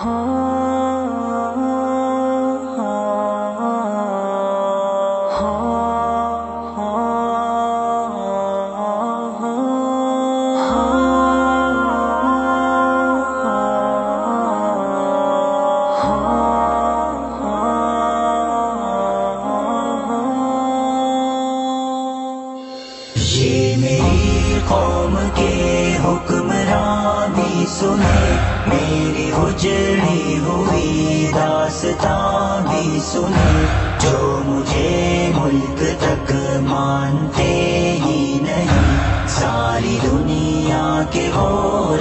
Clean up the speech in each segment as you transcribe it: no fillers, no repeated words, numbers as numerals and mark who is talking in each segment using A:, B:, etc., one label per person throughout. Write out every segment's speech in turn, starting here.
A: یہ میری قوم کے حکمراں بھی سنے، میری اجڑی ہوئی داستاں بھی سنے، جو مجھے ملک تک مانتے ہی نہیں، ساری دنیا کے وہ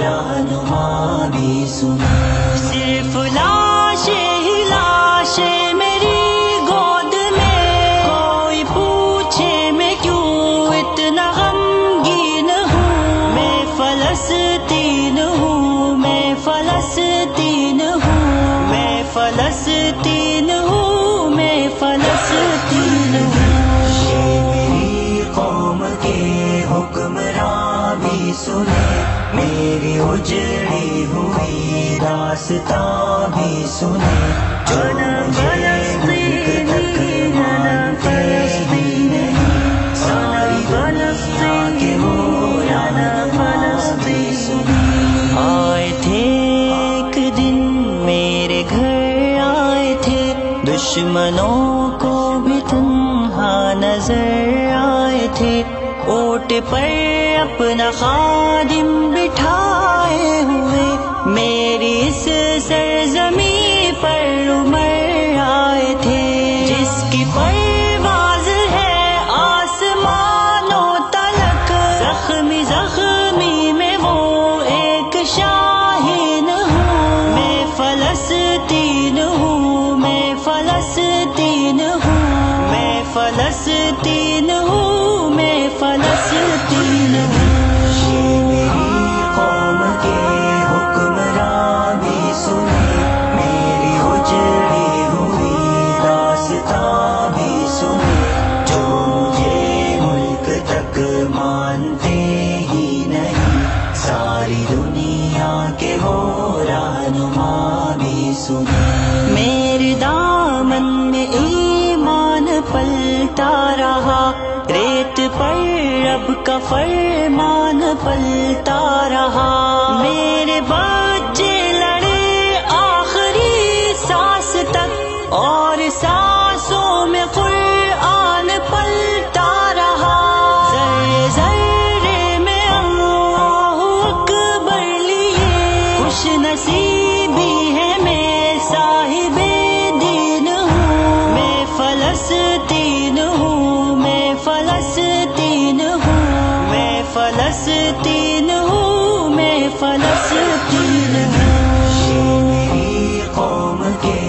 A: رہنما بھی سنے۔ صرف لاشیں ہی لاشیں میری گود میں، کوئی پوچھے میں کیوں اتنا غمگین ہوں، میں فلسطین ہوں، میں فلسطین ہوں، میں فلسطین ہوں، میں فلسطین ہوں۔ یہ میری قوم کے حکمراں بھی سنے، میری اجڑی ہوئی داستاں بھی سنے، جو مجھے ملک تک مانتے ہی نہیں، ساری دنیا کے وہ رہنما بھی سنے۔ آئے تھے ایک دن میرے گھر، آئے تھے دشمنوں کو بھی تنہا نظر آئے تھے، اوٹ پر اپنا خادم بٹھائے ہوئے، میری اس سرزمین پر عمر آئے تھے، جس کی پرواز ہے آسمانوں تلک، زخمی زخمی میں وہ ایک شاہین ہوں، میں فلسطین ہوں، میں فلسطین ہوں، میں فلسطین ہوں، میں فلسطین ہوں۔ یہ میری قوم کے حکمراں بھی سنے، میری اجڑی ہوئی داستاں بھی سنے، جو مجھے ملک تک مانتے ہی نہیں، ساری دنیا کے وہ رہنما بھی سنے۔ میرے دامن میں ایمان پلتا رہا، ریت پر رب کا فرمان پلتا رہا، میرے بچے لڑے آخری سانس تک، اور سانسوں میں قرآن پلتا رہا، ذرے ذرے میں اللہ اکبر لیے، خوش نصیبی ہے میں صاحب دین ہوں، میں فلسطین ہوں، میں فلسطین ہوں، میں فلسطین ہوں، میں فلسطین ہوں۔ یہ میری قوم کے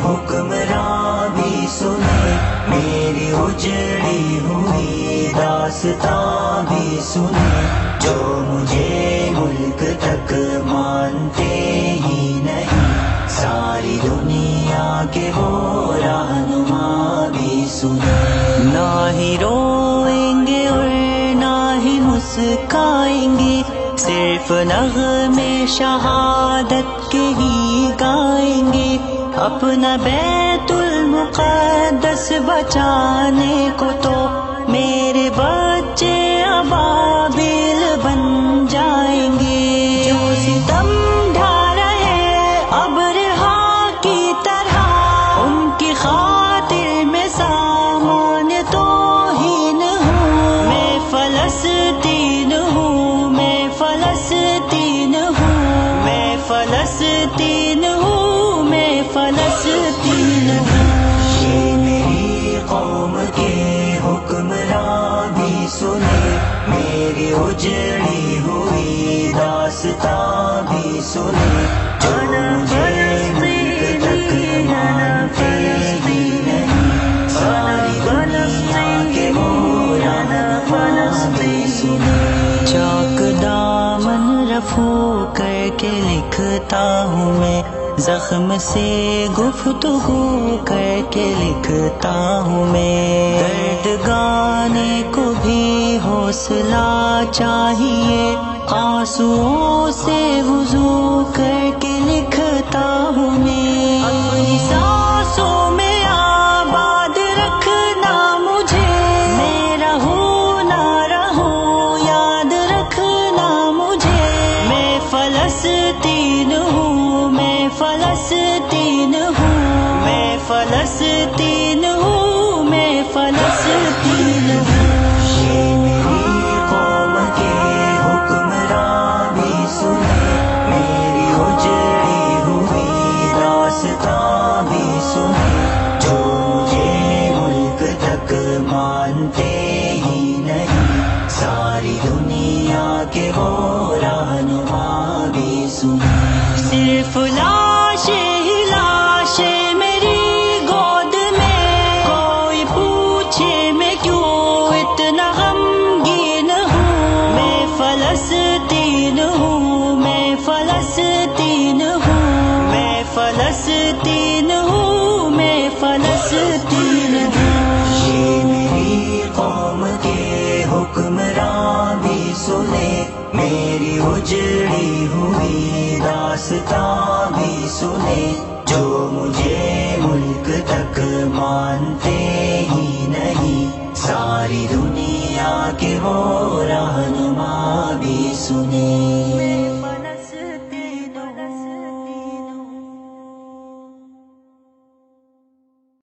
A: حکمراں بھی سنے، میری اجڑی ہوئی داستاں بھی سنے، جو مجھے ملک تک مانتے ہی نہیں، ساری دنیا کے وہ رہنما بھی سنے۔ نہ ہی روئیں گے اور نہ ہی مسکائیں گے، صرف نغمے شہادت کے ہی گائیں گے، اپنا بیت المقدس بچانے کو تو میرے بچے ابابیل بن جائیں گے، جو ستم ڈھا رہے ابرہا کی طرح، ان کی خاطر میں سامان توہین ہوں، میں فلسطین ہوں، میں فلسطین ہوں، میں فلسطین ہوں، میں فلسطین ہوں۔ یہ میری قوم کے حکمراں بھی سنے، میری اجڑی ہوئی داستاں بھی سنے، جو مجھے ملک تک مانتے ہی نہیں، ساری دنیا کے وہ رہنما بھی سنے۔ چاک دامن رفو کر کے لکھتا ہوں میں، زخم سے گفتگو کر کے لکھتا ہوں میں، درد گانے کو بھی حوصلہ چاہیے، آنسوؤں سے وضو کر کے لکھتا ہوں میں اپنی سانسوں میں آباد رکھنا مجھے، میں رہوں نہ رہوں یاد رکھنا مجھے، میں فلسطین ہوں، میں فلسطین ہوں، میں فلسطین ہوں، میں فلسطین ہوں۔ یہ میری قوم کے حکمراں بھی سنے، میری اجڑی ہوئی داستاں بھی سنے، جو مجھے ملک تک مانتے ہی نہیں، ساری دنیا کے وہ رہنما بھی سنے۔ صرف لاشیں ہی لاشیں میری گود میں، کوئی پوچھے میں کیوں اتنا غمگین ہوں، میں فلسطین ہوں، میں فلسطین ہوں، میں فلسطین ہوں، میں فلسطین ہوں۔ یہ میری قوم کے حکمراں بھی سنے، میری اجڑی ہوئی داستاں بھی سنے، جو مجھے ملک تک مانتے ہی نہیں، ساری دنیا کے وہ رہنما بھی سنے۔